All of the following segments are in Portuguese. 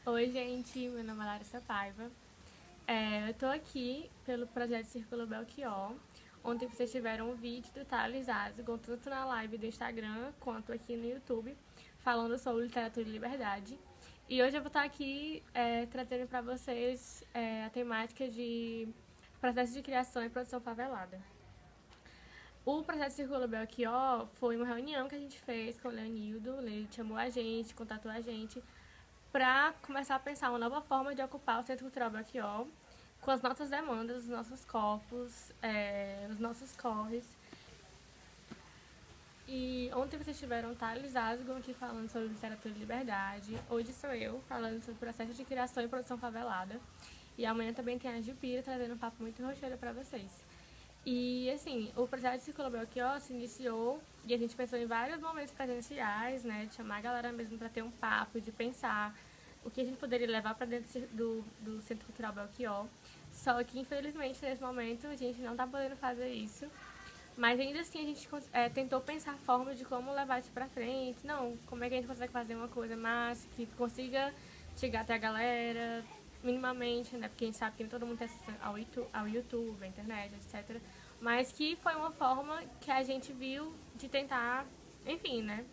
Oi, gente, meu nome é Larissa Paiva. Eu tô aqui pelo projeto Círculo Belchior, onde vocês tiveram um vídeo do Thales Asgon, tanto na live do Instagram quanto aqui no YouTube, falando sobre literatura e liberdade. E hoje eu vou estar aqui trazendo para vocês a temática de processo de criação e produção favelada. O processo Círculo Belchior foi uma reunião que a gente fez com o Leonildo. Ele chamou a gente, contatou a gente para começar a pensar uma nova forma de ocupar o Centro Cultural Belchior com as nossas demandas, os nossos corpos, os nossos corres. E ontem vocês tiveram Thales Asgon aqui falando sobre literatura e liberdade. Hoje sou eu falando sobre o processo de criação e produção favelada. E amanhã também tem a Jupira trazendo um papo muito rocheiro para vocês. E, assim, o projeto de Círculo Belchior se iniciou e a gente pensou em vários momentos presenciais, né? De chamar a galera mesmo para ter um papo, de pensar o que a gente poderia levar para dentro do Centro Cultural Belchior. Só que, infelizmente, nesse momento, a gente não está podendo fazer isso. Mas ainda assim a gente tentou pensar formas de como levar isso pra frente. Não, como é que a gente consegue fazer uma coisa massa, que consiga chegar até a galera, minimamente, né? Porque a gente sabe que nem todo mundo tem acesso ao YouTube, à internet, etc. Mas que foi uma forma que a gente viu de tentar, enfim, né?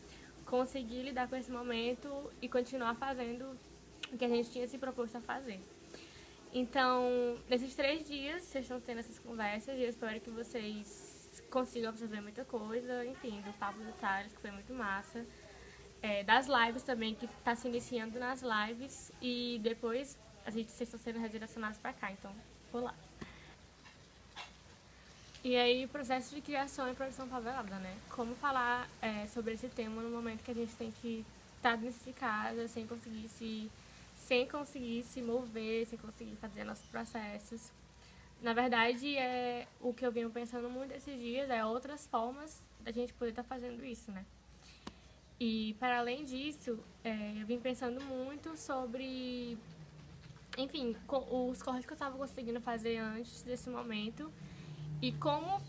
Conseguir lidar com esse momento e continuar fazendo o que a gente tinha se proposto a fazer. Então, nesses 3 dias, vocês estão tendo essas conversas e eu espero que vocês consigam absorver muita coisa, enfim, do papo do Thales, que foi muito massa. Das lives também, que tá se iniciando nas lives e depois vocês estão sendo redirecionados para cá, então vou lá. E aí, processo de criação e produção favelada, né? Como falar sobre esse tema no momento que a gente tem que estar dentro de casa, sem conseguir se mover, sem conseguir fazer nossos processos. Na verdade, o que eu venho pensando muito esses dias é outras formas da gente poder estar fazendo isso, né? E, para além disso, eu vim pensando muito sobre, enfim, os corres que eu estava conseguindo fazer antes desse momento e como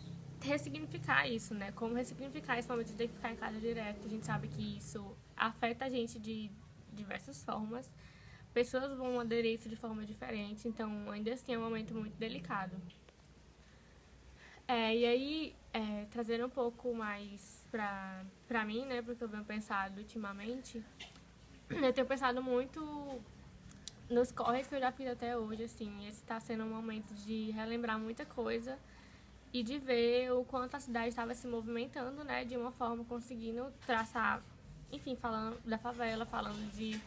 ressignificar isso, né? Como ressignificar esse momento de ter que ficar em casa direto. A gente sabe que isso afeta a gente de diversas formas. Pessoas vão aderir isso de forma diferente, então ainda assim é um momento muito delicado. E aí, trazendo um pouco mais pra mim, né, porque eu venho pensado ultimamente, eu tenho pensado muito nos corres que eu já fiz até hoje, assim, esse tá sendo um momento de relembrar muita coisa e de ver o quanto a cidade estava se movimentando, né, de uma forma conseguindo traçar, enfim, falando da favela, falando de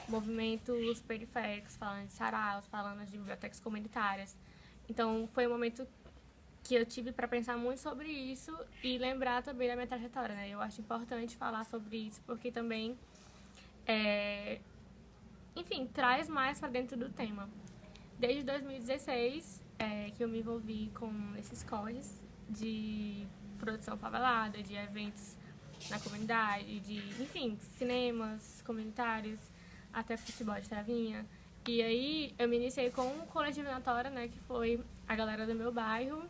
movimentos periféricos, falando de saraus, falando de bibliotecas comunitárias. Então, foi um momento que eu tive para pensar muito sobre isso e lembrar também da minha trajetória, né? Eu acho importante falar sobre isso porque também, enfim, traz mais para dentro do tema. Desde 2016 que eu me envolvi com esses corres de produção favelada, de eventos na comunidade, de, enfim, cinemas comunitários, até futebol de travinha. E aí eu me iniciei com um coletivo Natora, né, que foi a galera do meu bairro,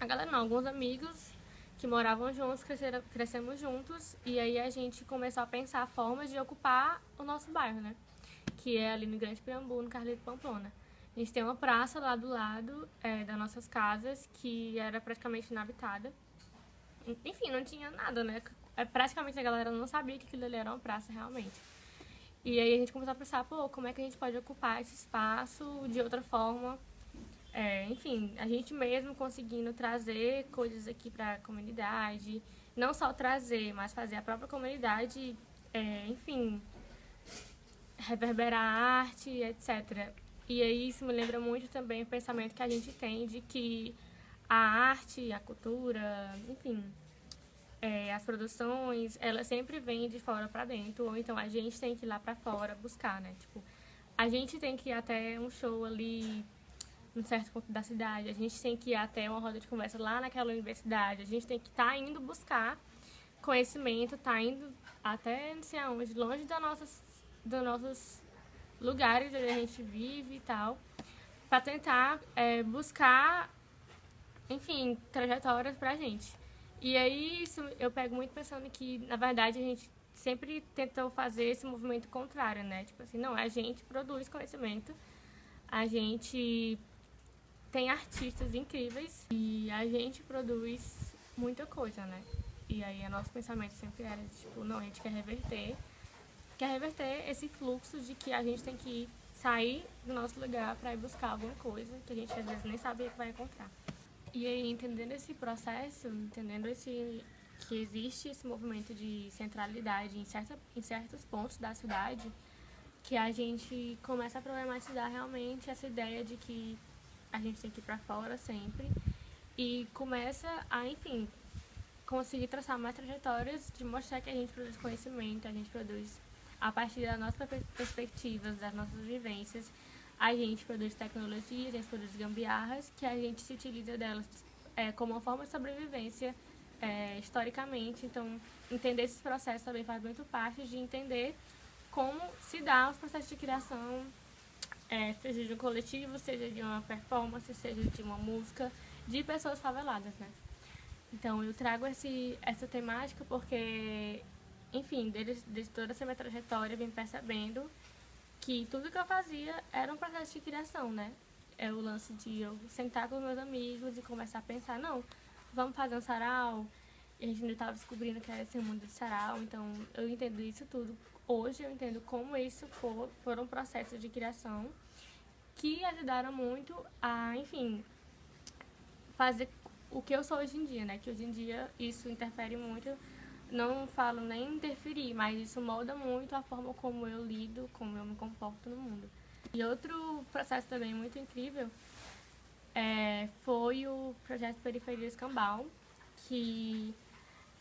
a galera não, alguns amigos que moravam juntos, crescemos juntos, e aí a gente começou a pensar formas de ocupar o nosso bairro, né? Que é ali no Grande Pirambu, no Carlito Pamplona. A gente tem uma praça lá do lado das nossas casas, que era praticamente inabitada. Enfim, não tinha nada, né? Praticamente a galera não sabia que aquilo ali era uma praça realmente. E aí a gente começou a pensar, pô, como é que a gente pode ocupar esse espaço de outra forma? Enfim, a gente mesmo conseguindo trazer coisas aqui para a comunidade, não só trazer, mas fazer a própria comunidade, enfim, reverberar a arte, etc. E aí isso me lembra muito também o pensamento que a gente tem de que a arte, a cultura, enfim, as produções, elas sempre vêm de fora para dentro, ou então a gente tem que ir lá para fora buscar, né? Tipo, a gente tem que ir até um show ali num certo ponto da cidade, a gente tem que ir até uma roda de conversa lá naquela universidade, a gente tem que estar indo buscar conhecimento, tá indo até não sei aonde, longe dos nossos lugares onde a gente vive e tal, para tentar buscar, enfim, trajetórias pra gente. E aí isso eu pego muito pensando que, na verdade, a gente sempre tentou fazer esse movimento contrário, né? Tipo assim, não, a gente produz conhecimento, a gente tem artistas incríveis e a gente produz muita coisa, né? E aí o nosso pensamento sempre era, tipo, não, a gente quer reverter esse fluxo de que a gente tem que sair do nosso lugar para ir buscar alguma coisa que a gente às vezes nem sabia que vai encontrar. E aí, entendendo esse processo, que existe esse movimento de centralidade em certos pontos da cidade, que a gente começa a problematizar realmente essa ideia de que a gente tem que ir para fora sempre e começa a, enfim, conseguir traçar mais trajetórias de mostrar que a gente produz conhecimento, a gente produz a partir das nossas perspectivas, das nossas vivências, a gente produz tecnologias, a gente produz gambiarras, que a gente se utiliza delas como uma forma de sobrevivência historicamente. Então, entender esses processos também faz muito parte de entender como se dá os processos de criação, seja de um coletivo, seja de uma performance, seja de uma música, de pessoas faveladas, né? Então, eu trago essa temática porque, enfim, desde toda essa minha trajetória, eu vim percebendo que tudo que eu fazia era um processo de criação, né? É o lance de eu sentar com meus amigos e começar a pensar, não, vamos fazer um sarau. E a gente ainda estava descobrindo que era esse mundo de sarau, então eu entendo isso tudo. Hoje eu entendo como isso foram processos de criação que ajudaram muito a, enfim, fazer o que eu sou hoje em dia, né? Que hoje em dia isso interfere muito, não falo nem interferir, mas isso molda muito a forma como eu lido, como eu me comporto no mundo. E outro processo também muito incrível foi o projeto Periferia Escambau, que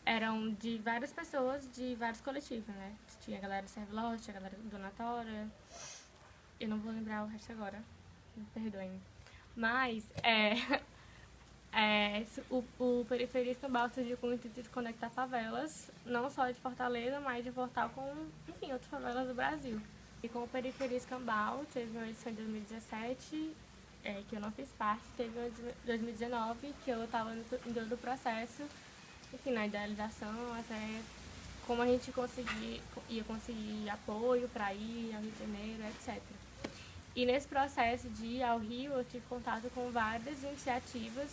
eram de várias pessoas de vários coletivos, né? Tinha a galera do Serve tinha a galera do Donatória, eu não vou lembrar o resto agora, me perdoem. Mas o Periferia Escambau surgiu com o intuito de conectar favelas, não só de Fortaleza, mas de Fortal com, enfim, outras favelas do Brasil. E com o Periferia Escambau, teve uma edição em 2017, que eu não fiz parte, teve uma em 2019, que eu estava em todo o processo, enfim, na idealização, até como a gente ia conseguir apoio para ir ao Rio de Janeiro, etc. E nesse processo de ir ao Rio, eu tive contato com várias iniciativas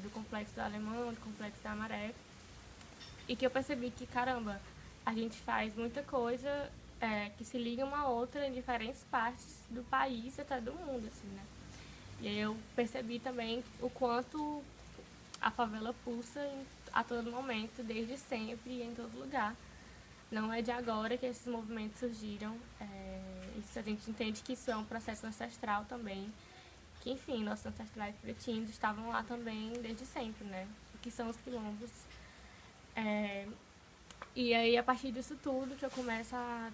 do Complexo do Alemão, do Complexo da Maré, e que eu percebi que, caramba, a gente faz muita coisa que se liga uma a outra em diferentes partes do país, até do mundo, assim, né? E aí eu percebi também o quanto a favela pulsa a todo momento, desde sempre e em todo lugar. Não é de agora que esses movimentos surgiram. Isso a gente entende que isso é um processo ancestral também. Que, enfim, nossos ancestrais pretinos estavam lá também desde sempre, né? O que são os quilombos. E aí, a partir disso tudo, que eu começo a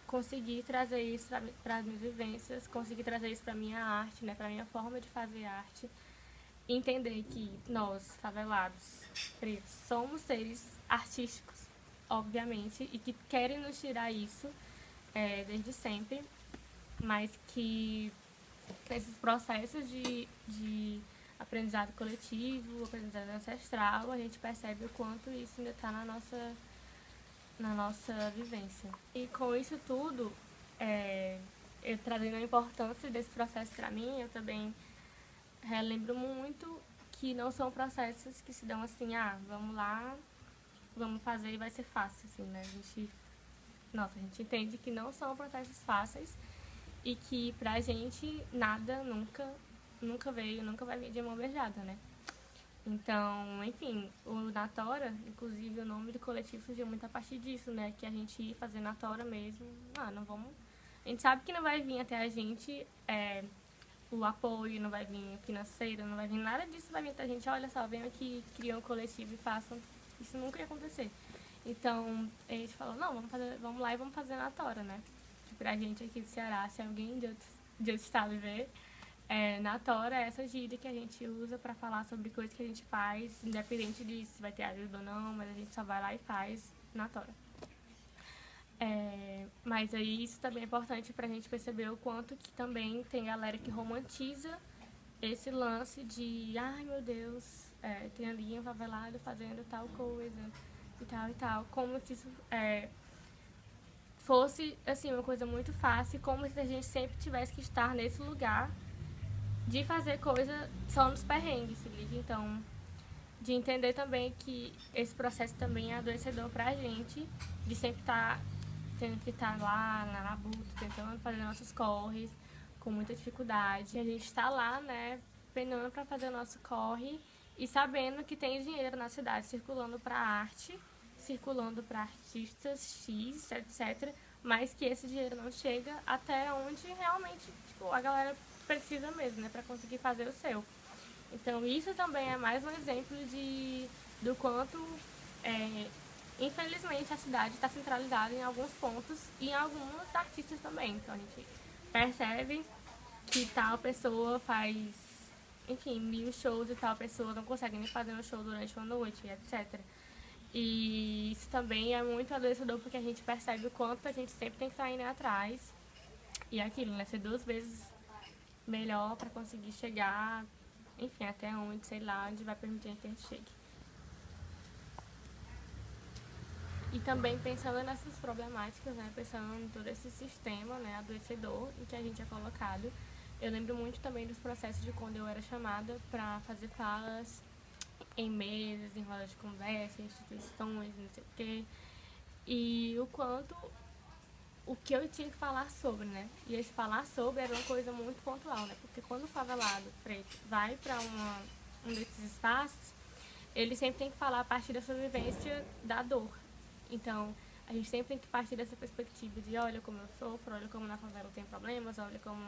conseguir trazer isso para as minhas vivências, conseguir trazer isso para a minha arte, né? Para a minha forma de fazer arte. Entender que nós, favelados, pretos, somos seres artísticos, obviamente, e que querem nos tirar isso desde sempre, mas que nesses processos de aprendizado coletivo, aprendizado ancestral, a gente percebe o quanto isso ainda está na nossa vivência. E com isso tudo, eu trazendo a importância desse processo para mim, eu também relembro muito que não são processos que se dão assim, vamos lá, vamos fazer e vai ser fácil, assim, né? A gente entende que não são processos fáceis e que pra gente nada nunca vai vir de mão beijada, né? Então, enfim, o Natora, inclusive o nome do coletivo surgiu muito a partir disso, né? Que a gente ia fazer Natora mesmo, não vamos... A gente sabe que não vai vir até a gente o apoio, não vai vir financeiro, não vai vir nada disso, vai vir até a gente, olha só, venham aqui, criam um coletivo e façam. Isso nunca ia acontecer. Então, a gente falou, não, vamos lá e vamos fazer Natora, né? Que pra gente aqui do Ceará, se alguém de outro estado ver, Natora é essa gíria que a gente usa pra falar sobre coisas que a gente faz, independente de se vai ter ajuda ou não, mas a gente só vai lá e faz Natora. Mas aí isso também é importante pra gente perceber o quanto que também tem galera que romantiza esse lance de, ai meu Deus, tem ali um favelado fazendo tal coisa. hospital e tal, como se isso fosse, assim, uma coisa muito fácil, como se a gente sempre tivesse que estar nesse lugar de fazer coisa só nos perrengues, se liga? Então, de entender também que esse processo também é adoecedor pra gente, de sempre estar tendo que estar lá na labuta, tentando fazer nossos corres, com muita dificuldade. A gente está lá, né, penando para fazer o nosso corre e sabendo que tem dinheiro na cidade circulando para arte, circulando para artistas X, etc. Mas que esse dinheiro não chega até onde realmente tipo, a galera precisa mesmo, né, para conseguir fazer o seu. Então isso também é mais um exemplo do quanto, infelizmente, a cidade está centralizada em alguns pontos e em alguns artistas também. Então a gente percebe que tal pessoa faz, enfim, 1000 shows e tal pessoa não consegue nem fazer um show durante uma noite, etc. E isso também é muito adoecedor porque a gente percebe o quanto a gente sempre tem que estar indo atrás. E é aquilo, né? Ser 2 vezes melhor para conseguir chegar, enfim, até onde, sei lá, onde vai permitir que a gente chegue. E também pensando nessas problemáticas, né, pensando em todo esse sistema, né, adoecedor em que a gente é colocado. Eu lembro muito também dos processos de quando eu era chamada para fazer falas em mesas, em rodas de conversa, em instituições, não sei o quê. E o quanto o que eu tinha que falar sobre, né? E esse falar sobre era uma coisa muito pontual, né? Porque quando o favelado preto vai para um desses espaços, ele sempre tem que falar a partir da sua vivência da dor. Então, a gente sempre tem que partir dessa perspectiva de olha como eu sofro, olha como na favela tem problemas, olha como...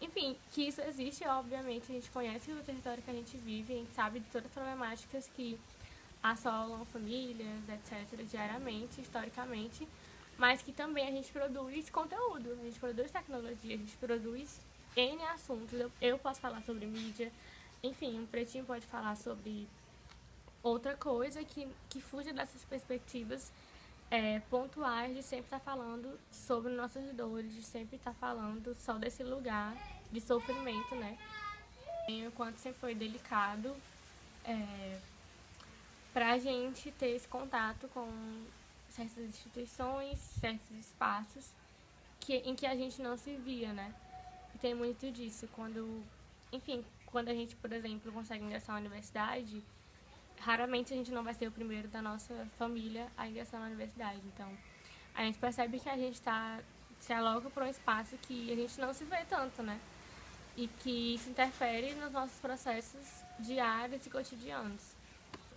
Enfim, que isso existe, obviamente, a gente conhece o território que a gente vive, a gente sabe de todas as problemáticas que assolam famílias, etc., diariamente, historicamente, mas que também a gente produz conteúdo, a gente produz tecnologia, a gente produz N assuntos. Eu posso falar sobre mídia, enfim, um pretinho pode falar sobre outra coisa que fuja dessas perspectivas pontuais de sempre estar falando sobre nossas dores, de sempre estar falando só desse lugar de sofrimento, né? E o quanto sempre foi delicado pra gente ter esse contato com certas instituições, certos espaços em que a gente não se via, né? E tem muito disso. Quando a gente, por exemplo, consegue ingressar na universidade, raramente a gente não vai ser o primeiro da nossa família a ingressar na universidade. Então, a gente percebe que a gente se aloca para um espaço que a gente não se vê tanto, né? E que isso interfere nos nossos processos diários e cotidianos.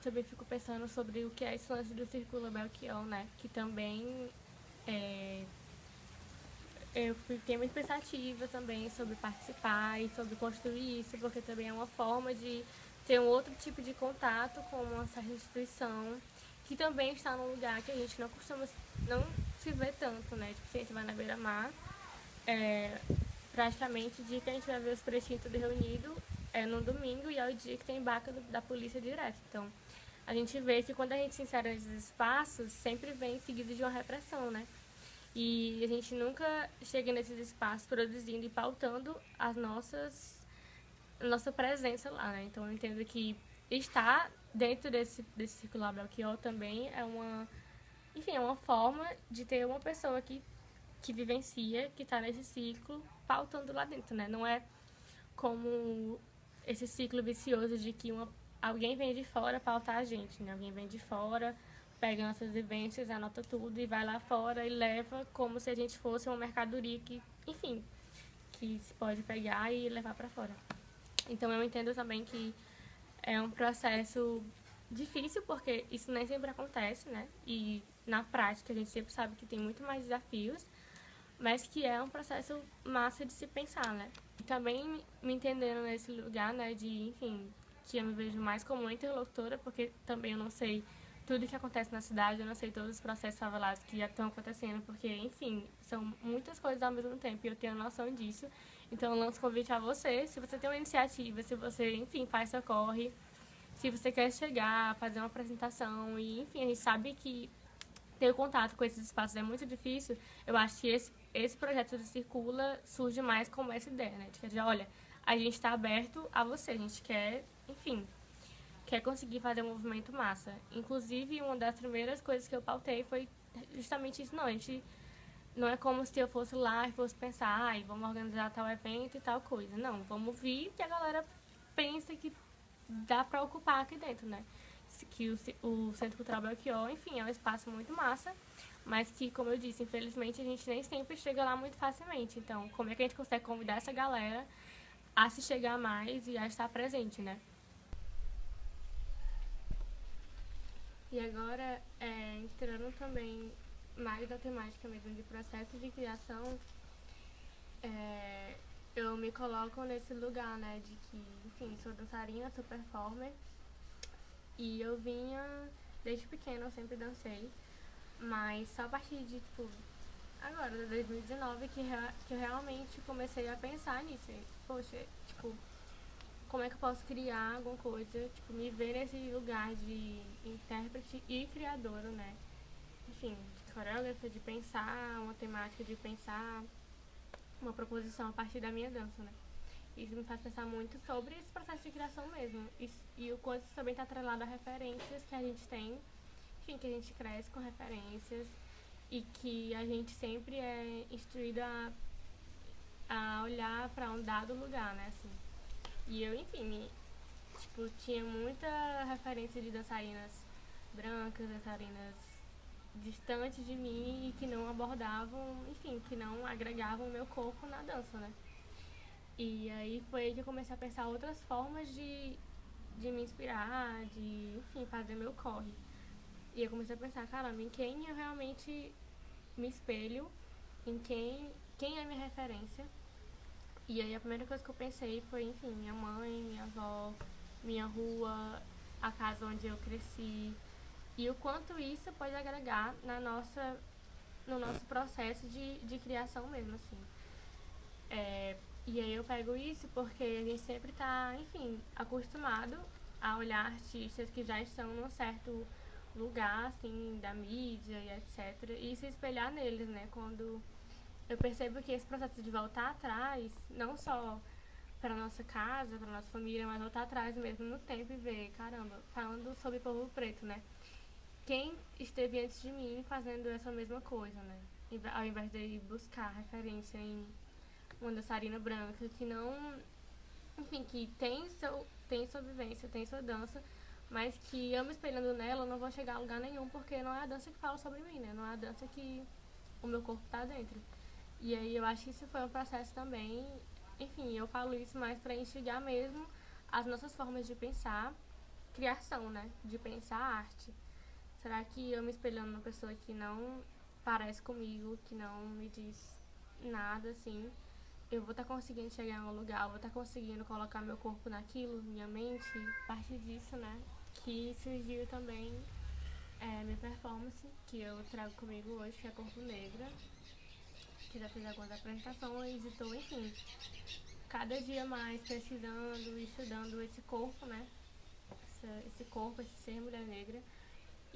Também fico pensando sobre o que é esse lance do Circula Belchior, né? Que também eu fiquei muito pensativa também sobre participar e sobre construir isso, porque também é uma forma de ter um outro tipo de contato com uma certa instituição que também está num lugar que a gente não se vê tanto, né? Tipo, se a gente vai na beira-mar, praticamente o dia que a gente vai ver os pretinhos tudo reunido é no domingo e é o dia que tem embarque da polícia direto. Então, a gente vê que quando a gente se insere nesses espaços, sempre vem seguido de uma repressão, né? E a gente nunca chega nesses espaços produzindo e pautando a nossa presença lá, né? Então eu entendo que estar dentro desse circular Belchior também é uma forma de ter uma pessoa que vivencia, que está nesse ciclo, pautando lá dentro, né? Não é como esse ciclo vicioso de que alguém vem de fora pautar a gente, né? Alguém vem de fora, pega nossas vivências, anota tudo e vai lá fora e leva como se a gente fosse uma mercadoria que se pode pegar e levar para fora. Então eu entendo também que é um processo difícil, porque isso nem sempre acontece, né? E na prática a gente sempre sabe que tem muito mais desafios, mas que é um processo massa de se pensar, né? E também me entendendo nesse lugar, né, de, enfim, que eu me vejo mais como uma interlocutora, porque também eu não sei tudo que acontece na cidade, eu não sei todos os processos favelados que já estão acontecendo, porque, enfim, são muitas coisas ao mesmo tempo e eu tenho noção disso. Então eu lanço convite a você, se você tem uma iniciativa, se você, enfim, faz seu corre, se você quer chegar, fazer uma apresentação e, enfim, a gente sabe que ter contato com esses espaços é muito difícil. Eu acho que esse projeto do Circula surge mais como essa ideia, né? De que, olha, a gente está aberto a você, a gente quer, enfim, que é conseguir fazer um movimento massa. Inclusive, uma das primeiras coisas que eu pautei foi justamente isso. Não, a gente, não é como se eu fosse lá e fosse pensar, ai, vamos organizar tal evento e tal coisa. Não, vamos vir que a galera pensa que dá pra ocupar aqui dentro, né? Que o Centro Cultural Belchior, enfim, é um espaço muito massa, mas que, como eu disse, infelizmente a gente nem sempre chega lá muito facilmente. Então, como é que a gente consegue convidar essa galera a se chegar mais e a estar presente, né? E agora, entrando também mais na temática mesmo de processo de criação, eu me coloco nesse lugar, né, de que, enfim, sou dançarina, sou performer, e eu vinha, desde pequena eu sempre dancei, mas só a partir de, tipo, agora, de 2019, que eu realmente comecei a pensar nisso. E, poxa, tipo, como é que eu posso criar alguma coisa, tipo, me ver nesse lugar de intérprete e criadora, né? Enfim, de coreógrafa, de pensar uma temática, de pensar uma proposição a partir da minha dança, né? Isso me faz pensar muito sobre esse processo de criação mesmo. E o quanto isso também está atrelado a referências que a gente tem, enfim, que a gente cresce com referências e que a gente sempre é instruído a olhar para um dado lugar, né? Assim. E eu, enfim, tipo, tinha muita referência de dançarinas brancas, dançarinas distantes de mim e que não abordavam, enfim, que não agregavam o meu corpo na dança, né? E aí foi aí que eu comecei a pensar outras formas de me inspirar, de, enfim, fazer meu corre. E eu comecei a pensar, caramba, em quem eu realmente me espelho, em quem é minha referência. E aí a primeira coisa que eu pensei foi, enfim, minha mãe, minha avó, minha rua, a casa onde eu cresci. E o quanto isso pode agregar no nosso processo de criação mesmo, assim. E aí eu pego isso porque a gente sempre tá, enfim, acostumado a olhar artistas que já estão num certo lugar, assim, da mídia e etc. E se espelhar neles, né? Quando eu percebo que esse processo de voltar atrás, não só para nossa casa, para nossa família, mas voltar atrás mesmo no tempo e ver, caramba, falando sobre o povo preto, né? Quem esteve antes de mim fazendo essa mesma coisa, né? Ao invés de buscar referência em uma dançarina branca que não, enfim, que tem sua vivência, tem sua dança, mas que eu me espelhando nela, eu não vou chegar a lugar nenhum, porque não é a dança que fala sobre mim, né? Não é a dança que o meu corpo tá dentro. E aí eu acho que isso foi um processo também, enfim, eu falo isso mais para instigar mesmo as nossas formas de pensar criação, né? De pensar arte. Será que eu me espelhando numa pessoa que não parece comigo, que não me diz nada, assim, eu vou estar conseguindo chegar em um lugar, vou estar conseguindo colocar meu corpo naquilo, minha mente. A partir disso, né, que surgiu também minha performance, que eu trago comigo hoje, que é Corpo Negra, que já fiz algumas apresentações e estou, enfim, cada dia mais pesquisando e estudando esse corpo, né, esse corpo, esse ser mulher negra.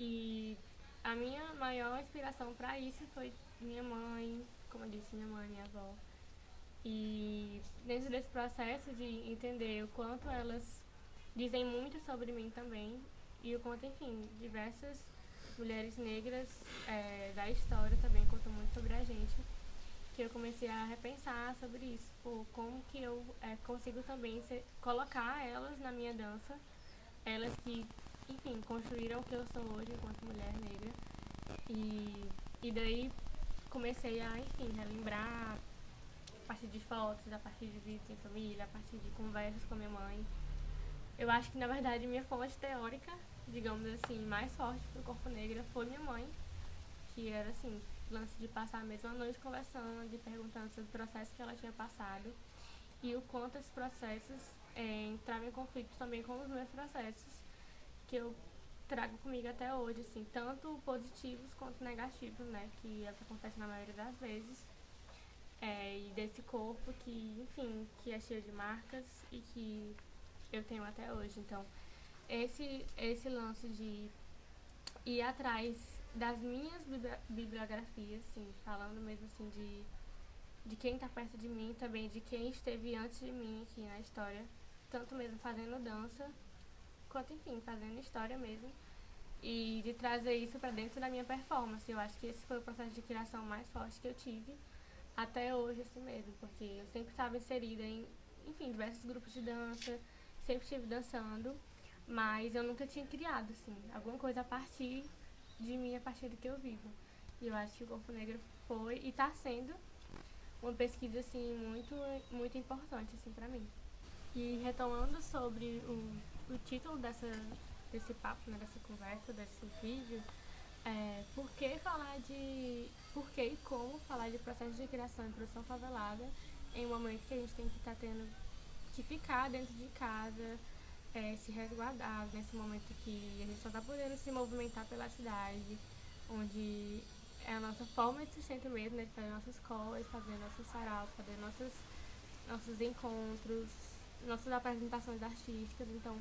E a minha maior inspiração para isso foi minha mãe, como eu disse, minha mãe, minha avó. E dentro desse processo de entender o quanto elas dizem muito sobre mim também e o quanto, enfim, diversas mulheres negras da história também contam muito sobre a gente, que eu comecei a repensar sobre isso, por como que eu consigo também colocar elas na minha dança, elas que, enfim, construíram o que eu sou hoje enquanto mulher negra. E daí comecei a, enfim, relembrar a partir de fotos, a partir de vídeos em família, a partir de conversas com a minha mãe. Eu acho que, na verdade, minha fonte teórica, digamos assim, mais forte pro Corpo Negra foi minha mãe, que era, assim, lance de passar a mesma noite conversando, de perguntando sobre o processo que ela tinha passado e o quanto esses processos entravam em conflito também com os meus processos, que eu trago comigo até hoje, assim, tanto positivos quanto negativos, né, que é o que acontece na maioria das vezes, e desse corpo que, enfim, que é cheio de marcas e que eu tenho até hoje. Então, esse lance de ir atrás das minhas bibliografias, assim, falando mesmo assim de quem está perto de mim, também de quem esteve antes de mim aqui na história, tanto mesmo fazendo dança, quanto, enfim, fazendo história mesmo. E de trazer isso pra dentro da minha performance. Eu acho que esse foi o processo de criação mais forte que eu tive até hoje, assim mesmo. Porque eu sempre estava inserida em, enfim, diversos grupos de dança, sempre estive dançando, mas eu nunca tinha criado, assim, alguma coisa a partir de mim, a partir do que eu vivo. E eu acho que o Corpo Negro foi e está sendo uma pesquisa, assim, muito importante, assim, pra mim. E retomando sobre o título desse papo, né, dessa conversa, desse vídeo, por que falar de... Por que e como falar de processo de criação e produção favelada em um momento que a gente tem que estar tendo que ficar dentro de casa, se resguardar nesse momento que a gente só está podendo se movimentar pela cidade, onde é a nossa forma de sustento mesmo, né, de fazer nossas escolas, fazer nossos saraus, fazer nossos encontros, nossas apresentações artísticas. Então,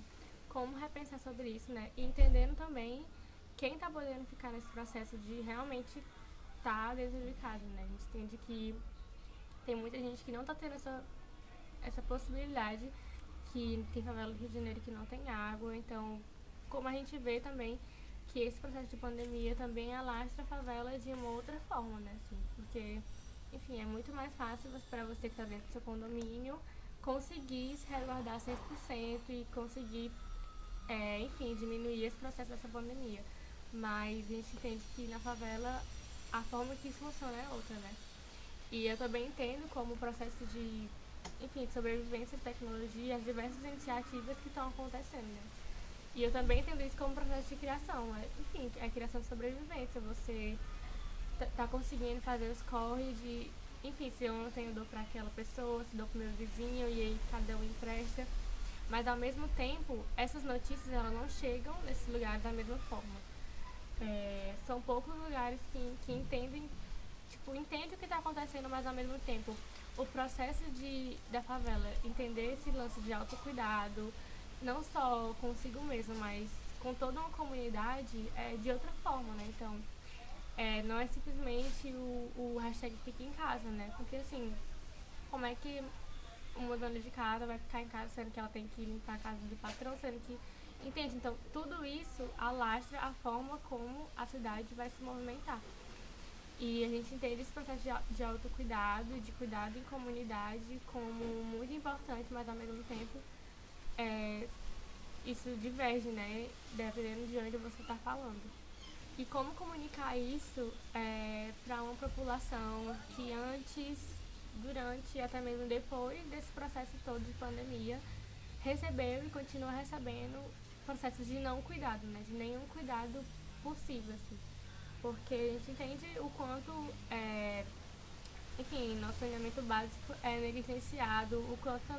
como repensar sobre isso, né? E entendendo também quem está podendo ficar nesse processo de realmente estar dentro de casa, né? A gente entende que tem muita gente que não está tendo essa possibilidade, que tem favela do Rio de Janeiro que não tem água. Então, como a gente vê também que esse processo de pandemia também alastra a favela de uma outra forma, né? Assim, porque, enfim, é muito mais fácil para você que está dentro do seu condomínio conseguir se resguardar 100% e conseguir, enfim, diminuir esse processo dessa pandemia. Mas a gente entende que na favela a forma que isso funciona é outra, né? E eu também entendo como o processo de, enfim, de sobrevivência de tecnologia, as diversas iniciativas que estão acontecendo, né? E eu também entendo isso como processo de criação, enfim, é a criação de sobrevivência. Você tá conseguindo fazer os corre de, enfim, se eu não tenho, dou pra aquela pessoa, se dou pro meu vizinho, e aí cada um empresta. Mas ao mesmo tempo, essas notícias elas não chegam nesses lugares da mesma forma. São poucos lugares que entendem, tipo, entende o que está acontecendo, mas ao mesmo tempo o processo da favela entender esse lance de autocuidado, não só consigo mesmo, mas com toda uma comunidade, de outra forma, né? Então, não é simplesmente o hashtag fica em casa, né? Porque assim, como é que uma dona de casa vai ficar em casa sendo que ela tem que limpar a casa do patrão, sendo que... Entende? Então, tudo isso alastra a forma como a cidade vai se movimentar. E a gente entende esse processo de autocuidado, de cuidado em comunidade como muito importante, mas ao mesmo tempo isso diverge, né? Dependendo de onde você está falando. E como comunicar isso para uma população que antes, durante e até mesmo depois desse processo todo de pandemia, recebeu e continua recebendo processos de não cuidado, né? De nenhum cuidado possível, assim. Porque a gente entende o quanto, enfim, nosso saneamento básico é negligenciado, o quanto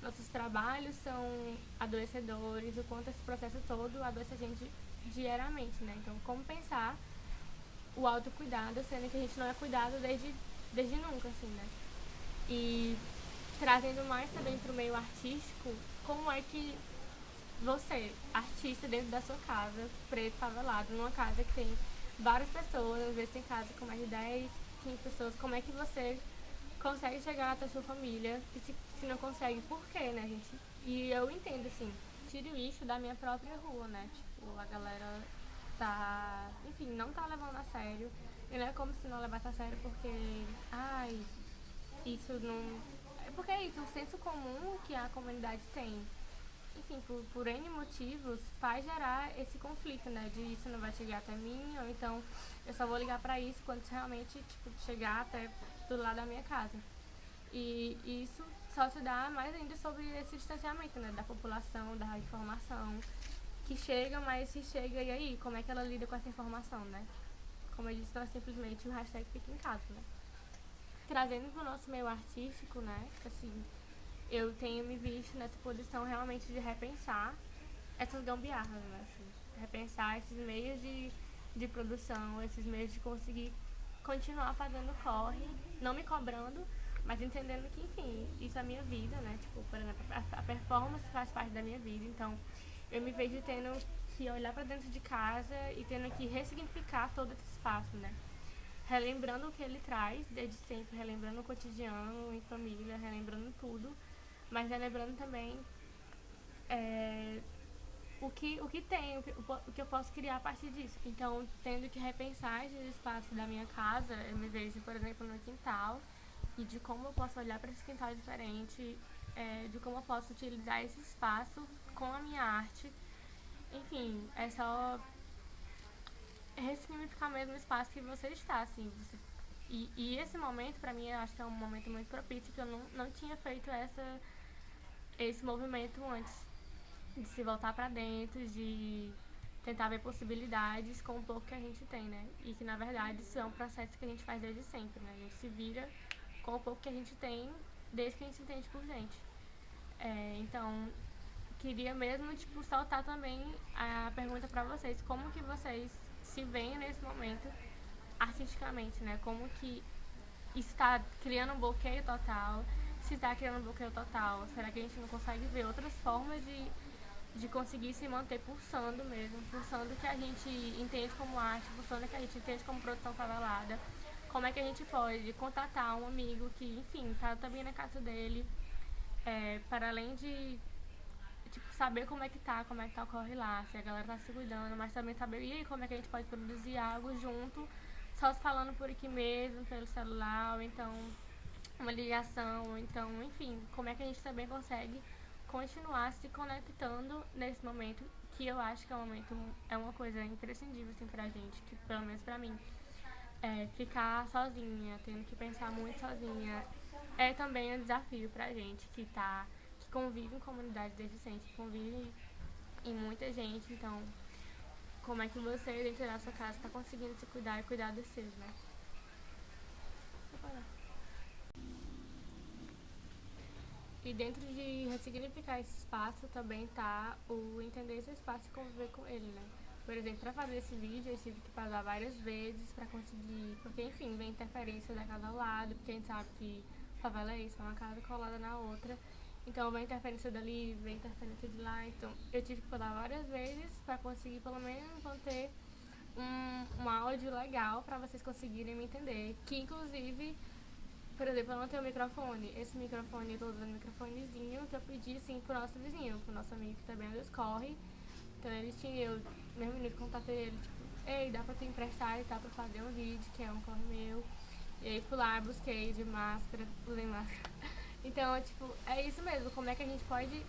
nossos trabalhos são adoecedores, o quanto esse processo todo adoece a gente diariamente, né? Então, como pensar o autocuidado, sendo que a gente não é cuidado desde nunca, assim, né? E trazendo mais também para o meio artístico, como é que você, artista dentro da sua casa, preto, favelado, numa casa que tem várias pessoas, às vezes tem casa com mais de 10, 15 pessoas, como é que você consegue chegar até a sua família? E se não consegue, por quê, né, gente? E eu entendo, assim, tiro isso da minha própria rua, né? Tipo, a galera tá, enfim, não tá levando a sério. E não é como se não levasse a sério porque, isso não... É porque é isso, um senso comum que a comunidade tem, enfim, por N motivos, faz gerar esse conflito, né? De isso não vai chegar até mim, ou então eu só vou ligar pra isso quando isso realmente, tipo, chegar até do lado da minha casa. E isso só se dá mais ainda sobre esse distanciamento, né? Da população, da informação, que chega, mas se chega, e aí? Como é que ela lida com essa informação, né? Como eu disse, não é simplesmente o hashtag fica em casa, né? Trazendo pro nosso meio artístico, né? Assim, eu tenho me visto nessa posição realmente de repensar essas gambiarras, né? Assim, repensar esses meios de produção, esses meios de conseguir continuar fazendo corre, não me cobrando, mas entendendo que, enfim, isso é a minha vida, né? Tipo, por exemplo, a performance faz parte da minha vida, então eu me vejo tendo que olhar pra dentro de casa e tendo que ressignificar todo esse espaço, né? Relembrando o que ele traz, desde sempre, relembrando o cotidiano, em família, relembrando tudo, mas relembrando também o que tem, o que eu posso criar a partir disso. Então, tendo que repensar esse espaço da minha casa, eu me vejo, por exemplo, no quintal, e de como eu posso olhar para esse quintal diferente, de como eu posso utilizar esse espaço com a minha arte. Enfim, é só ressignificar mesmo o espaço que você está, assim. E esse momento, pra mim, eu acho que é um momento muito propício, que eu não tinha feito esse movimento antes. De se voltar pra dentro, de tentar ver possibilidades com o pouco que a gente tem, né? E que, na verdade, isso é um processo que a gente faz desde sempre, né? A gente se vira com o pouco que a gente tem, desde que a gente se entende por gente. Então, queria mesmo, tipo, soltar também a pergunta pra vocês. Como que vocês se veem nesse momento, artisticamente, né? Como que está criando um bloqueio total? Se está criando um bloqueio total, será que a gente não consegue ver outras formas de conseguir se manter pulsando mesmo, pulsando o que a gente entende como arte, pulsando o que a gente entende como produção favelada? Como é que a gente pode contatar um amigo que, enfim, tá também na casa dele, para além de, tipo, saber como é que tá o corre lá, se a galera tá se cuidando, mas também saber, e aí, como é que a gente pode produzir algo junto, só se falando por aqui mesmo, pelo celular, ou então uma ligação, ou então, enfim, como é que a gente também consegue continuar se conectando nesse momento, que eu acho que é uma coisa imprescindível, assim, pra gente, que pelo menos pra mim, ficar sozinha, tendo que pensar muito sozinha, é também um desafio pra gente que convive em comunidade desde sempre, que convive em muita gente. Então, como é que você, dentro da sua casa, tá conseguindo se cuidar e cuidar dos seus, né? E dentro de ressignificar esse espaço também tá o entender esse espaço e conviver com ele, né? Por exemplo, para fazer esse vídeo eu tive que pagar várias vezes para conseguir, porque enfim, vem interferência da casa ao lado, porque a gente sabe que favela é isso, é uma casa colada na outra. Então vem interferência dali, vem interferência de lá, então eu tive que pagar várias vezes para conseguir pelo menos manter um áudio legal para vocês conseguirem me entender. Que inclusive, por exemplo, eu não tenho microfone. Esse microfone, eu tô usando um microfonezinho que eu pedi, assim, pro nosso vizinho, pro nosso amigo que também corre. Então eles tinham, eu, mesmo minuto, contatei ele, tipo, ei, dá pra tu emprestar e tal, pra fazer um vídeo, que é um corre meu. E aí fui lá, busquei de máscara, usei máscara. Então, tipo, é isso mesmo, como é que a gente pode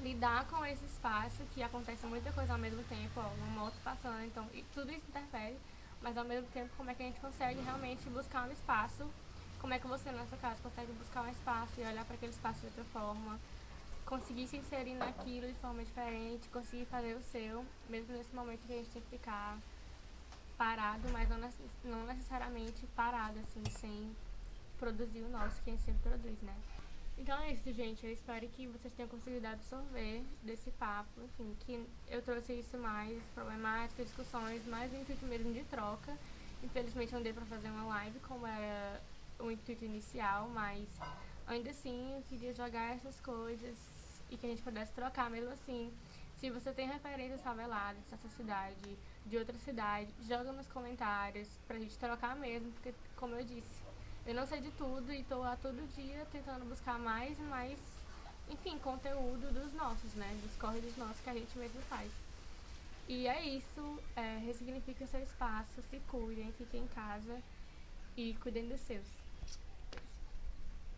lidar com esse espaço que acontece muita coisa ao mesmo tempo, ó, uma moto passando, então, e tudo isso interfere, mas ao mesmo tempo como é que a gente consegue realmente buscar um espaço, como é que você na sua casa consegue buscar um espaço e olhar para aquele espaço de outra forma, conseguir se inserir naquilo de forma diferente, conseguir fazer o seu, mesmo nesse momento que a gente tem que ficar parado, mas não necessariamente parado, assim, sem produzir o nosso, que a gente sempre produz, né? Então é isso, gente. Eu espero que vocês tenham conseguido absorver desse papo. Enfim, que eu trouxe isso mais problemáticas, discussões, mais no intuito mesmo de troca. Infelizmente não deu pra fazer uma live como era o intuito inicial, mas ainda assim eu queria jogar essas coisas e que a gente pudesse trocar mesmo assim. Se você tem referências faveladas dessa cidade, de outra cidade, joga nos comentários pra gente trocar mesmo, porque como eu disse, eu não sei de tudo e tô a todo dia tentando buscar mais e mais, enfim, conteúdo dos nossos, né? Dos corres nossos que a gente mesmo faz. E é isso, ressignifica seu espaço, se cuidem, fiquem em casa e cuidem dos seus.